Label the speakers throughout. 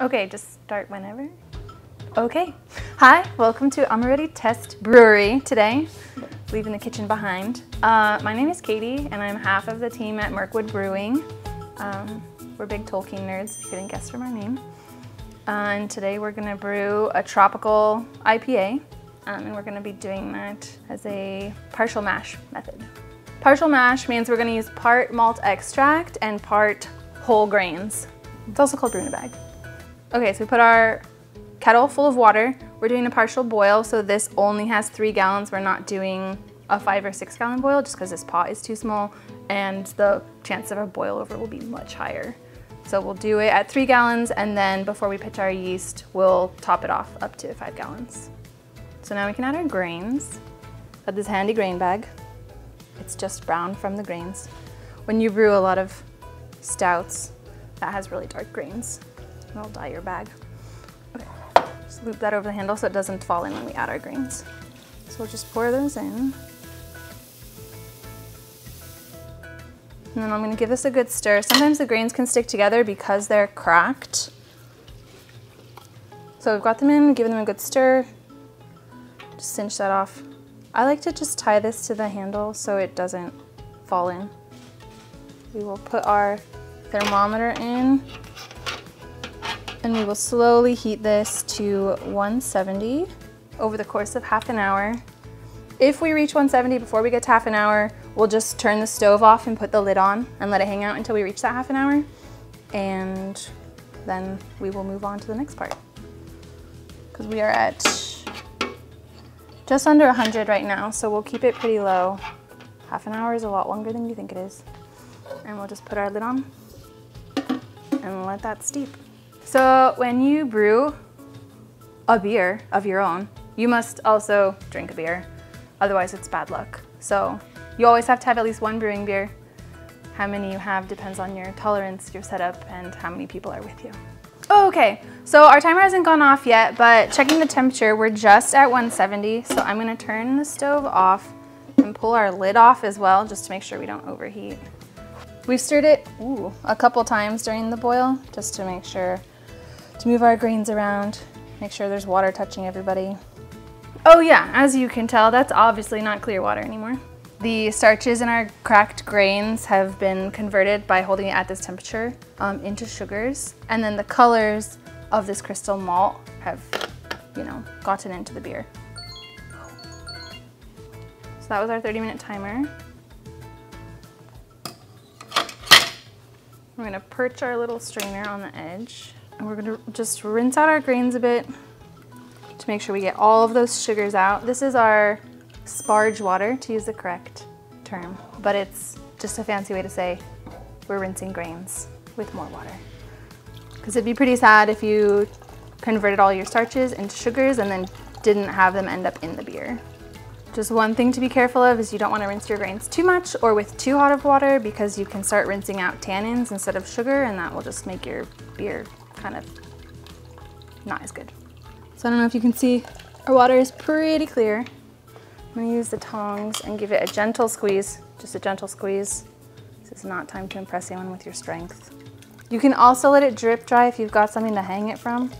Speaker 1: Okay, just start whenever. Okay. Hi, welcome to Amoretti Test Brewery today. Leaving the kitchen behind. My name is Katie and I'm half of the team at Murkwood Brewing. We're big Tolkien nerds, if you didn't guess from our name. And today we're gonna brew a Tropical IPA. And we're gonna be doing that as a partial mash method. Partial mash means we're gonna use part malt extract and part whole grains. It's also called brew in a bag. Okay, so we put our kettle full of water. We're doing a partial boil, so this only has 3 gallons. We're not doing a 5 or 6 gallon boil just because this pot is too small and the chance of a boil over will be much higher. So we'll do it at 3 gallons and then before we pitch our yeast, we'll top it off up to 5 gallons. So now we can add our grains. Got this handy grain bag. It's just brown from the grains. When you brew a lot of stouts, that has really dark grains. It'll dye your bag. Okay, just loop that over the handle so it doesn't fall in when we add our grains. So we'll just pour those in. And then I'm gonna give this a good stir. Sometimes the grains can stick together because they're cracked. So we've got them in, giving them a good stir. Just cinch that off. I like to just tie this to the handle so it doesn't fall in. We will put our thermometer in and we will slowly heat this to 170 over the course of half an hour. If we reach 170 before we get to half an hour, we'll just turn the stove off and put the lid on and let it hang out until we reach that half an hour. And then we will move on to the next part. Because we are at just under 100 right now, so we'll keep it pretty low. Half an hour is a lot longer than you think it is. And we'll just put our lid on and let that steep. So when you brew a beer of your own, you must also drink a beer. Otherwise it's bad luck. So you always have to have at least one brewing beer. How many you have depends on your tolerance, your setup, and how many people are with you. Okay, so our timer hasn't gone off yet, but checking the temperature, we're just at 170. So I'm gonna turn the stove off and pull our lid off as well, just to make sure we don't overheat. We've stirred it a couple times during the boil, just to make sure to move our grains around, make sure there's water touching everybody. Oh yeah, as you can tell, that's obviously not clear water anymore. The starches in our cracked grains have been converted by holding it at this temperature into sugars. And then the colors of this crystal malt have, gotten into the beer. So that was our 30-minute timer. We're gonna perch our little strainer on the edge. And we're gonna just rinse out our grains a bit to make sure we get all of those sugars out. This is our sparge water, to use the correct term, but it's just a fancy way to say we're rinsing grains with more water. Because it'd be pretty sad if you converted all your starches into sugars and then didn't have them end up in the beer. Just one thing to be careful of is you don't want to rinse your grains too much or with too hot of water, because you can start rinsing out tannins instead of sugar, and that will just make your beer kind of not as good. So I don't know if you can see, our water is pretty clear. I'm gonna use the tongs and give it a gentle squeeze, just a gentle squeeze. This is not time to impress anyone with your strength. You can also let it drip dry if you've got something to hang it from.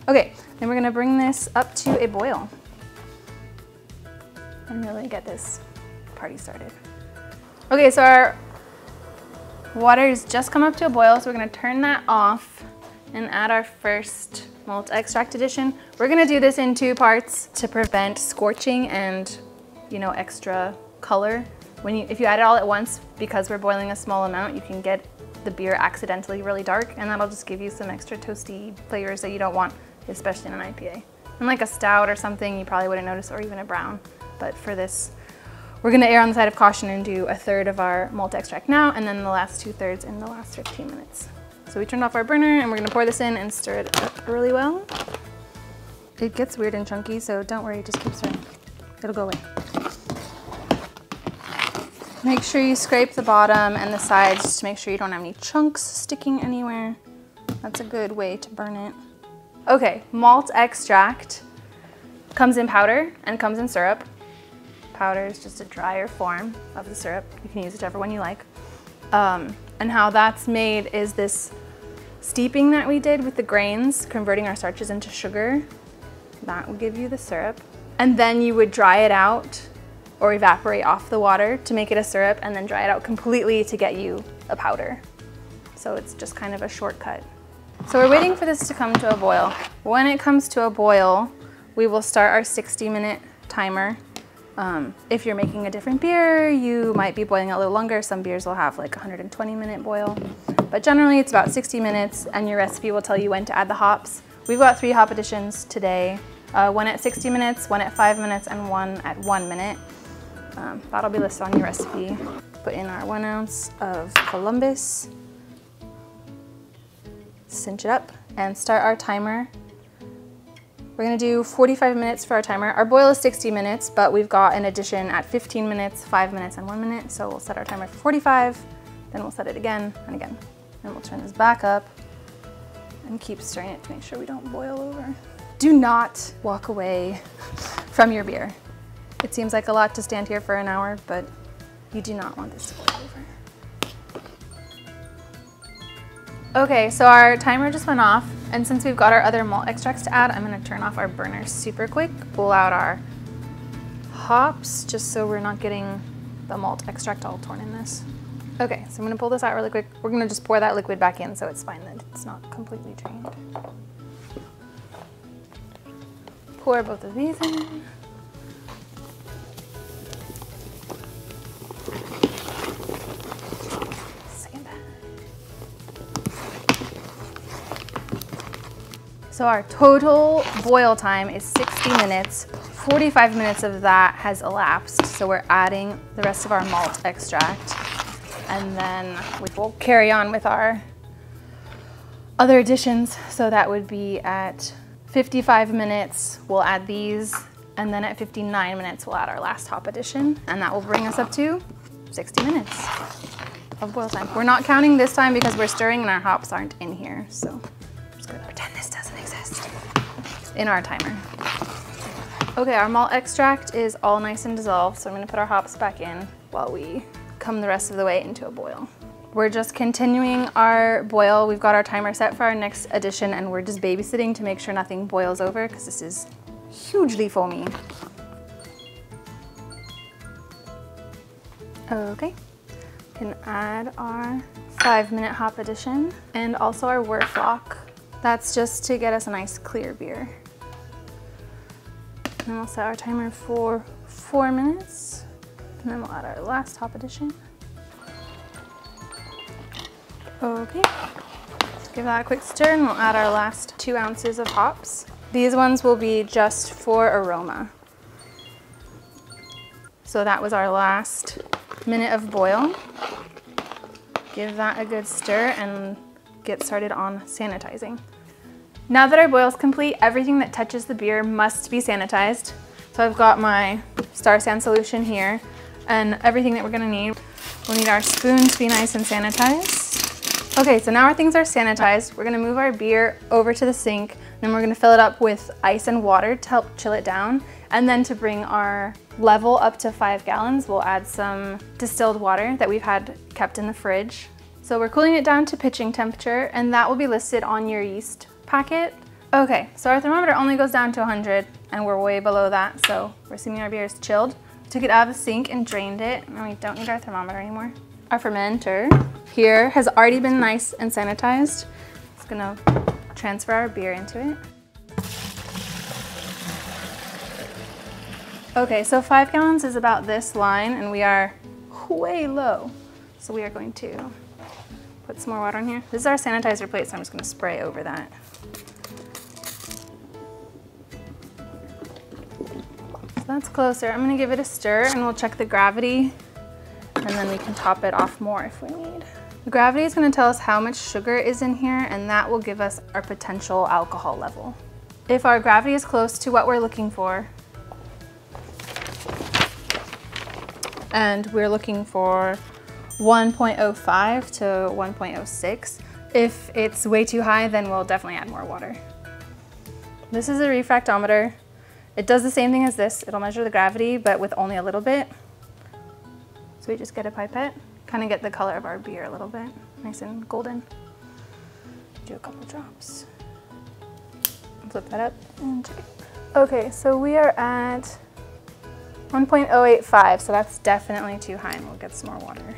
Speaker 1: Okay, then we're gonna bring this up to a boil and really get this party started. Okay, so our water has just come up to a boil, so we're gonna turn that off and add our first malt extract addition. We're gonna do this in 2 parts to prevent scorching and, extra color. If you add it all at once, because we're boiling a small amount, you can get the beer accidentally really dark, and that'll just give you some extra toasty flavors that you don't want, especially in an IPA. And like a stout or something, you probably wouldn't notice, or even a brown. But for this, we're gonna err on the side of caution and do 1/3 of our malt extract now, and then the last 2/3 in the last 15 minutes. So we turned off our burner and we're gonna pour this in and stir it up really well. It gets weird and chunky, so don't worry, just keep stirring. It'll go away. Make sure you scrape the bottom and the sides just to make sure you don't have any chunks sticking anywhere. That's a good way to burn it. Okay, malt extract comes in powder and comes in syrup. Powder is just a drier form of the syrup. You can use whichever one you like. And how that's made is this steeping that we did with the grains, converting our starches into sugar, that will give you the syrup. And then you would dry it out or evaporate off the water to make it a syrup, and then dry it out completely to get you a powder. So it's just kind of a shortcut. So we're waiting for this to come to a boil. When it comes to a boil, we will start our 60-minute timer. If you're making a different beer, you might be boiling a little longer. Some beers will have like a 120-minute boil, but generally it's about 60 minutes, and your recipe will tell you when to add the hops. We've got 3 hop additions today, one at 60 minutes, one at 5 minutes, and one at 1 minute. That'll be listed on your recipe. Put in our 1 ounce of Columbus, cinch it up, and start our timer. We're gonna do 45 minutes for our timer. Our boil is 60 minutes, but we've got an addition at 15 minutes, 5 minutes, and 1 minute. So we'll set our timer for 45, then we'll set it again and again. And we'll turn this back up and keep stirring it to make sure we don't boil over. Do not walk away from your beer. It seems like a lot to stand here for an hour, but you do not want this to boil over. Okay, so our timer just went off, and since we've got our other malt extracts to add, I'm gonna turn off our burner super quick, pull out our hops, just so we're not getting the malt extract all torn in this. Okay, so I'm gonna pull this out really quick. We're gonna just pour that liquid back in so it's fine that it's not completely drained. Pour both of these in. So our total boil time is 60 minutes. 45 minutes of that has elapsed. So we're adding the rest of our malt extract. And then we will carry on with our other additions. So that would be at 55 minutes, we'll add these. And then at 59 minutes, we'll add our last hop addition. And that will bring us up to 60 minutes of boil time. We're not counting this time because we're stirring and our hops aren't in here. So I'm just gonna pretend this doesn't exist in our timer. Okay, our malt extract is all nice and dissolved, so I'm gonna put our hops back in while we come the rest of the way into a boil. We're just continuing our boil. We've got our timer set for our next addition, and we're just babysitting to make sure nothing boils over because this is hugely foamy. Okay, we can add our 5-minute hop addition and also our wort flock. That's just to get us a nice clear beer. And then we'll set our timer for 4 minutes. And then we'll add our last hop addition. Okay, give that a quick stir and we'll add our last 2 ounces of hops. These ones will be just for aroma. So that was our last minute of boil. Give that a good stir and get started on sanitizing. Now that our boil is complete, everything that touches the beer must be sanitized. So I've got my Star San solution here and everything that we're gonna need. We'll need our spoon to be nice and sanitized. Okay, so now our things are sanitized. We're gonna move our beer over to the sink, then we're gonna fill it up with ice and water to help chill it down. And then to bring our level up to 5 gallons, we'll add some distilled water that we've had kept in the fridge. So we're cooling it down to pitching temperature, and that will be listed on your yeast packet. Okay, so our thermometer only goes down to 100 and we're way below that, so we're assuming our beer is chilled. Took it out of the sink and drained it, and we don't need our thermometer anymore. Our fermenter here has already been nice and sanitized. It's gonna transfer our beer into it. Okay, so 5 gallons is about this line and we are way low. So we are going to put some more water in here. This is our sanitizer plate, so I'm just gonna spray over that. So that's closer. I'm gonna give it a stir and we'll check the gravity, and then we can top it off more if we need. The gravity is gonna tell us how much sugar is in here, and that will give us our potential alcohol level. If our gravity is close to what we're looking for, and we're looking for 1.05 to 1.06. If it's way too high, then we'll definitely add more water. This is a refractometer. It does the same thing as this. It'll measure the gravity, but with only a little bit. So we just get a pipette, kind of get the color of our beer a little bit, nice and golden. Do a couple drops. Flip that up and check it. Okay, so we are at 1.085, so that's definitely too high, and we'll get some more water.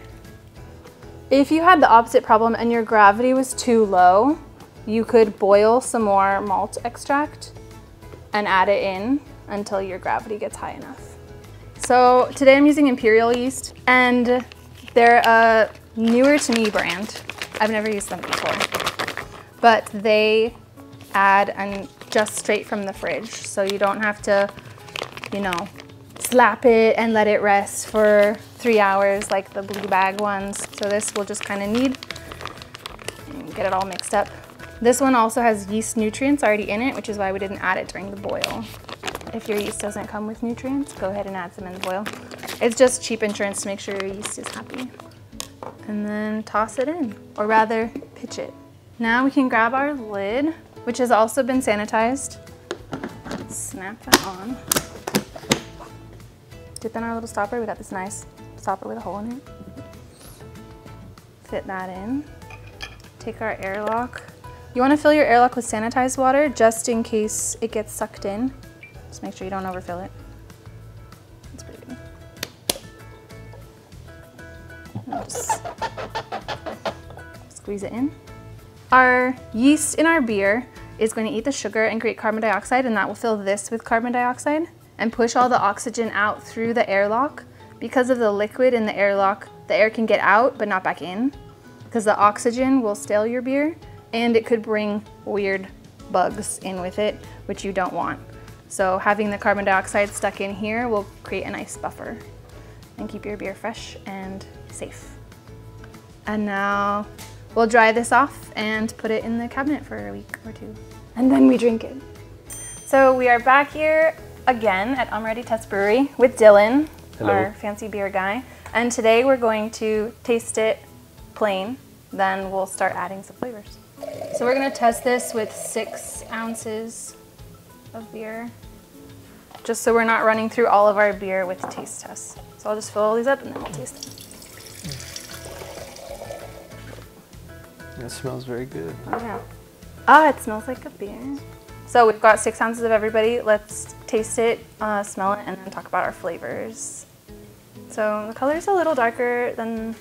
Speaker 1: If you had the opposite problem and your gravity was too low, you could boil some more malt extract and add it in until your gravity gets high enough. So today I'm using Imperial yeast, and they're a newer to me brand. I've never used them before, but they add and just straight from the fridge, so you don't have to, you know, slap it and let it rest for 3 hours like the blue bag ones. So this will just kind of knead and get it all mixed up. This one also has yeast nutrients already in it, which is why we didn't add it during the boil. If your yeast doesn't come with nutrients, go ahead and add some in the boil. It's just cheap insurance to make sure your yeast is happy. And then toss it in, or rather pitch it. Now we can grab our lid, which has also been sanitized. Snap that on. Dip in our little stopper. We got this nice stopper with a hole in it. Fit that in. Take our airlock. You want to fill your airlock with sanitized water just in case it gets sucked in. Just make sure you don't overfill it. That's pretty good. And just squeeze it in. Our yeast in our beer is going to eat the sugar and create carbon dioxide, and that will fill this with carbon dioxide and push all the oxygen out through the airlock. Because of the liquid in the airlock, the air can get out but not back in, because the oxygen will stale your beer and it could bring weird bugs in with it, which you don't want. So having the carbon dioxide stuck in here will create a nice buffer and keep your beer fresh and safe. And now we'll dry this off and put it in the cabinet for a week or two, and then we drink it. So we are back here again at Amoretti Brewery with Dylan,
Speaker 2: Hello.
Speaker 1: Our fancy beer guy. And today we're going to taste it plain, then we'll start adding some flavors. So we're gonna test this with 6 ounces of beer, just so we're not running through all of our beer with taste tests. So I'll just fill all these up and then we'll taste them.
Speaker 2: That smells very good.
Speaker 1: Oh yeah. Ah, it smells like a beer. So we've got 6 ounces of everybody. Let's taste it, smell it, and then talk about our flavors. So the color's a little darker than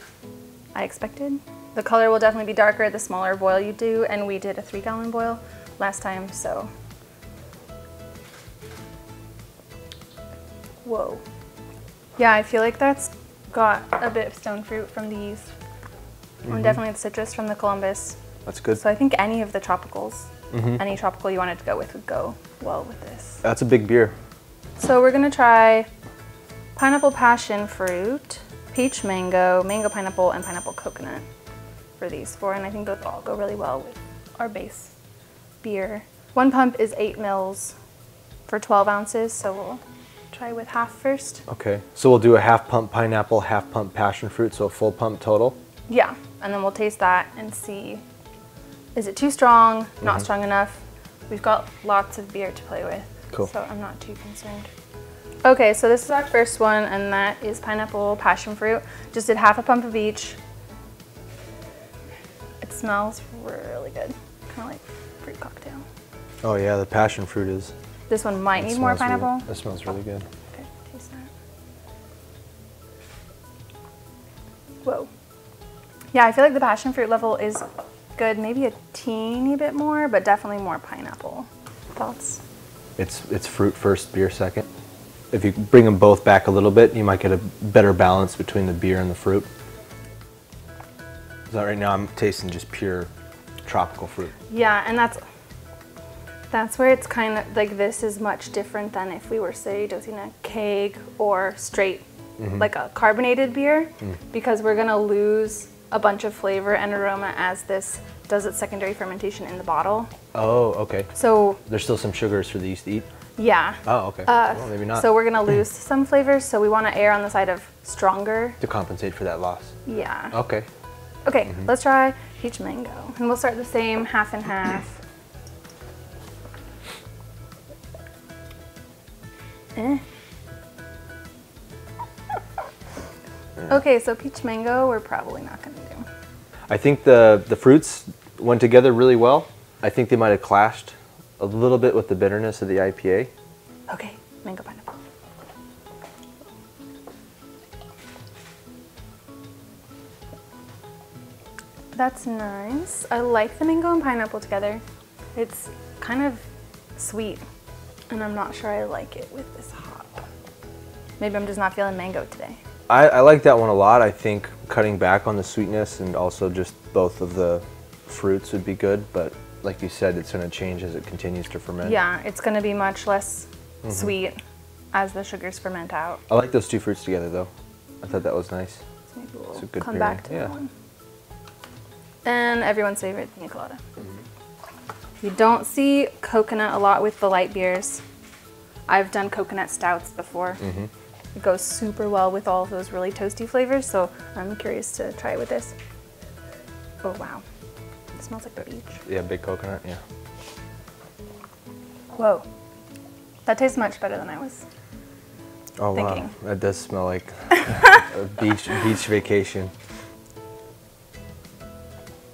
Speaker 1: I expected. The color will definitely be darker the smaller boil you do, and we did a 3-gallon boil last time, so. Whoa. Yeah, I feel like that's got a bit of stone fruit from the yeast. And definitely the citrus from the Columbus.
Speaker 2: That's good.
Speaker 1: So I think any of the tropicals, any tropical you wanted to go with would go well with this.
Speaker 2: That's a big beer.
Speaker 1: So we're gonna try pineapple passion fruit, peach mango, mango pineapple, and pineapple coconut for these 4, and I think those all go really well with our base beer. 1 pump is 8 mils for 12 ounces, so we'll try with half first.
Speaker 2: Okay, so we'll do a half pump pineapple, half pump passion fruit, so a full pump total.
Speaker 1: Yeah, and then we'll taste that and see, is it too strong, not strong enough? We've got lots of beer to play with,
Speaker 2: Cool.
Speaker 1: So I'm not too concerned. Okay, so this is our first one, and that is pineapple passion fruit. Just did half a pump of each. It smells really good, kind of like fruit cocktail.
Speaker 2: Oh yeah, the passion fruit is.
Speaker 1: This one might need more pineapple.
Speaker 2: That smells really good.
Speaker 1: Okay, taste that. Whoa. Yeah, I feel like the passion fruit level is good, maybe a teeny bit more, but definitely more pineapple. Thoughts?
Speaker 2: It's fruit first, beer second. If you bring them both back a little bit, you might get a better balance between the beer and the fruit. So right now I'm tasting just pure tropical fruit.
Speaker 1: Yeah, and that's where it's kind of like, this is much different than if we were, say, dosing a keg or straight like a carbonated beer, because we're gonna lose a bunch of flavor and aroma as this does its secondary fermentation in the bottle.
Speaker 2: Oh, okay.
Speaker 1: So
Speaker 2: there's still some sugars for the yeast to eat?
Speaker 1: Yeah.
Speaker 2: Oh, okay. Well, maybe not.
Speaker 1: So we're gonna lose some flavors, so we want to err on the side of stronger.
Speaker 2: To compensate for that loss?
Speaker 1: Yeah.
Speaker 2: Okay.
Speaker 1: Okay, let's try peach mango. And we'll start the same, half and half. Okay, so peach mango, we're probably not gonna do.
Speaker 2: I think the fruits went together really well. I think they might have clashed a little bit with the bitterness of the IPA.
Speaker 1: Okay, mango pineapple. That's nice. I like the mango and pineapple together. It's kind of sweet, and I'm not sure I like it with this hop. Maybe I'm just not feeling mango today.
Speaker 2: I like that one a lot. I think cutting back on the sweetness and also just both of the fruits would be good, but like you said, it's going to change as it continues to ferment.
Speaker 1: Yeah, it's going to be much less sweet as the sugars ferment out.
Speaker 2: I like those two fruits together though. I thought that was nice.
Speaker 1: So maybe we'll
Speaker 2: It's a good
Speaker 1: come
Speaker 2: pairing.
Speaker 1: back to that one. And everyone's favorite, pina colada. You don't see coconut a lot with the light beers. I've done coconut stouts before. It goes super well with all of those really toasty flavors, so I'm curious to try it with this. Oh wow, it smells like the beach.
Speaker 2: Yeah, big coconut, yeah.
Speaker 1: Whoa, that tastes much better than I was thinking.
Speaker 2: Wow, that does smell like a beach vacation.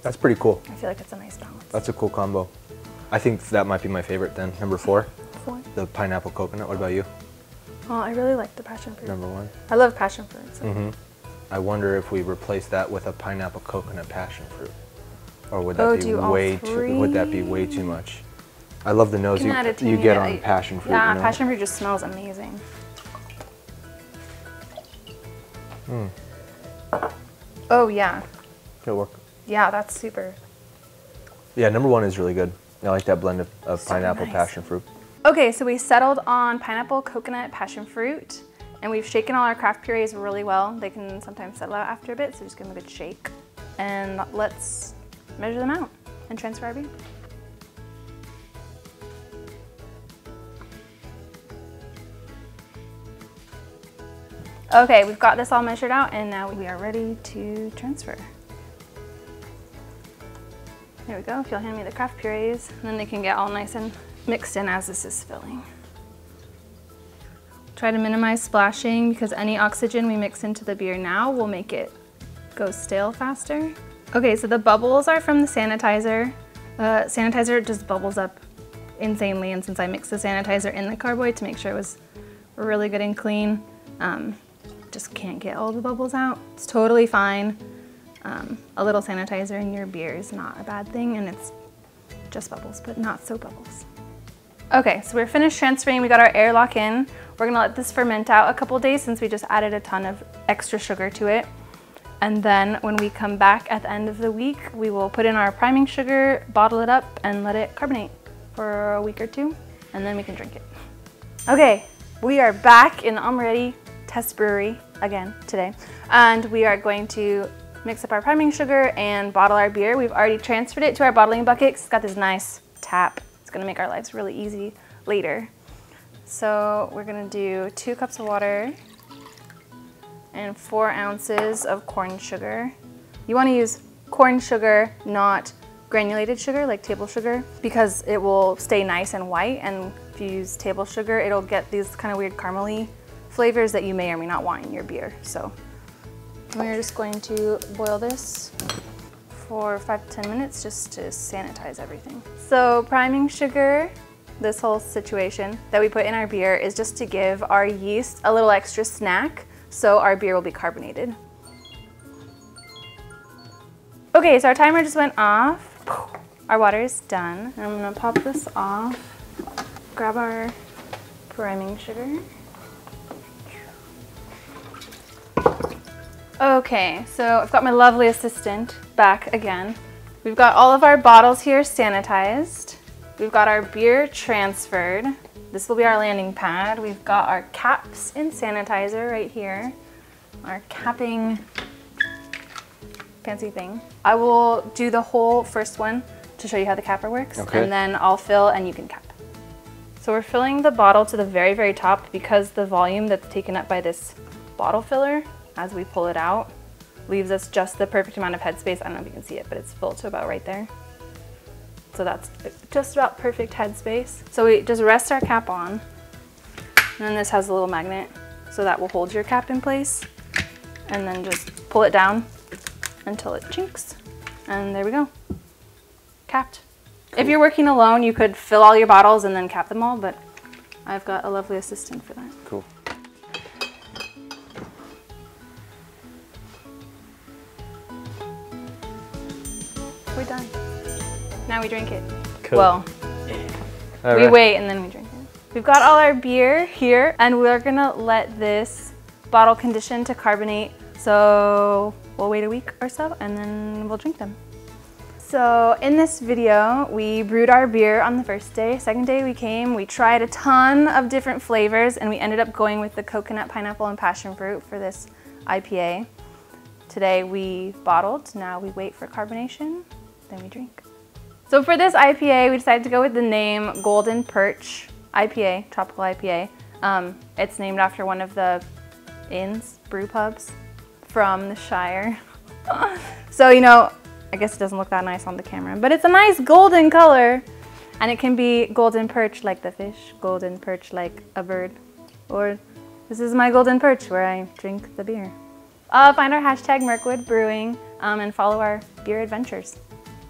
Speaker 2: That's pretty cool.
Speaker 1: I feel like it's a nice balance.
Speaker 2: That's a cool combo. I think that might be my favorite then. Number 4,
Speaker 1: 4.
Speaker 2: the pineapple coconut. What about you?
Speaker 1: Oh, I really like the passion fruit.
Speaker 2: Number 1.
Speaker 1: I love passion fruit. So.
Speaker 2: I wonder if we replace that with a pineapple coconut passion fruit, or would that be way too? Would that be way too much? I love the nose you get on passion fruit.
Speaker 1: Yeah,
Speaker 2: you know?
Speaker 1: passion fruit just smells amazing. Oh yeah.
Speaker 2: It'll work.
Speaker 1: Yeah, that's super.
Speaker 2: Yeah, number 1 is really good. I like that blend of pineapple
Speaker 1: nice.
Speaker 2: passion fruit.
Speaker 1: Okay, so we settled on pineapple, coconut, passion fruit, and we've shaken all our craft purees really well. They can sometimes settle out after a bit, so just give them a good shake. And let's measure them out and transfer our beer. Okay, we've got this all measured out, and now we are ready to transfer. There we go. If you'll hand me the craft purees, and then they can get all nice and mixed in as this is filling. Try to minimize splashing because any oxygen we mix into the beer now will make it go stale faster. Okay, so the bubbles are from the sanitizer. Sanitizer just bubbles up insanely, and since I mixed the sanitizer in the carboy to make sure it was really good and clean, just can't get all the bubbles out. It's totally fine. A little sanitizer in your beer is not a bad thing, and it's just bubbles, but not so bubbles. Okay, so we're finished transferring. We got our airlock in. We're gonna let this ferment out a couple days since we just added a ton of extra sugar to it. And then when we come back at the end of the week, we will put in our priming sugar, bottle it up, and let it carbonate for a week or 2, and then we can drink it. Okay, we are back in the Amoretti Test Brewery again today, and we are going to mix up our priming sugar and bottle our beer. We've already transferred it to our bottling bucket 'cause it's got this nice tap. It's gonna make our lives really easy later. So we're gonna do 2 cups of water and 4 ounces of corn sugar. You wanna use corn sugar, not granulated sugar like table sugar, because it will stay nice and white, and if you use table sugar, it'll get these kind of weird caramely flavors that you may or may not want in your beer. So we're just going to boil this for 5 to 10 minutes just to sanitize everything. So priming sugar, this whole situation that we put in our beer is just to give our yeast a little extra snack so our beer will be carbonated. Okay, so our timer just went off. Our water is done. And I'm gonna pop this off, grab our priming sugar. Okay, so I've got my lovely assistant back again. We've got all of our bottles here sanitized. We've got our beer transferred. This will be our landing pad. We've got our caps in sanitizer right here. Our capping fancy thing. I will do the whole first one to show you how the capper works, and then I'll fill and you can cap. So we're filling the bottle to the very, very top because the volume that's taken up by this bottle filler as we pull it out leaves us just the perfect amount of headspace. I don't know if you can see it, but it's filled to about right there. So that's just about perfect headspace. So we just rest our cap on, and then this has a little magnet so that will hold your cap in place, and then just pull it down until it chinks, and there we go. capped. Cool. If you're working alone, you could fill all your bottles and then cap them all, but I've got a lovely assistant for that.
Speaker 2: Cool.
Speaker 1: We're done. Now we drink it.
Speaker 2: Cool.
Speaker 1: Well, we wait and then we drink it. We've got all our beer here, and we're gonna let this bottle condition to carbonate. So we'll wait a week or so, and then we'll drink them. So in this video, we brewed our beer on the first day. Second day we came, we tried a ton of different flavors, and we ended up going with the coconut, pineapple, and passion fruit for this IPA. Today we bottled, now we wait for carbonation, then we drink. So for this IPA, we decided to go with the name Golden Perch IPA, Tropical IPA. It's named after one of the inns, brew pubs from the Shire. So, you know, I guess it doesn't look that nice on the camera, but it's a nice golden color. And it can be golden perch like the fish, golden perch like a bird, or this is my golden perch where I drink the beer. Find our hashtag Murkwood Brewing and follow our beer adventures.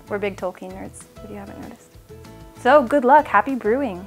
Speaker 1: We're big Tolkien nerds, if you haven't noticed. So good luck, happy brewing.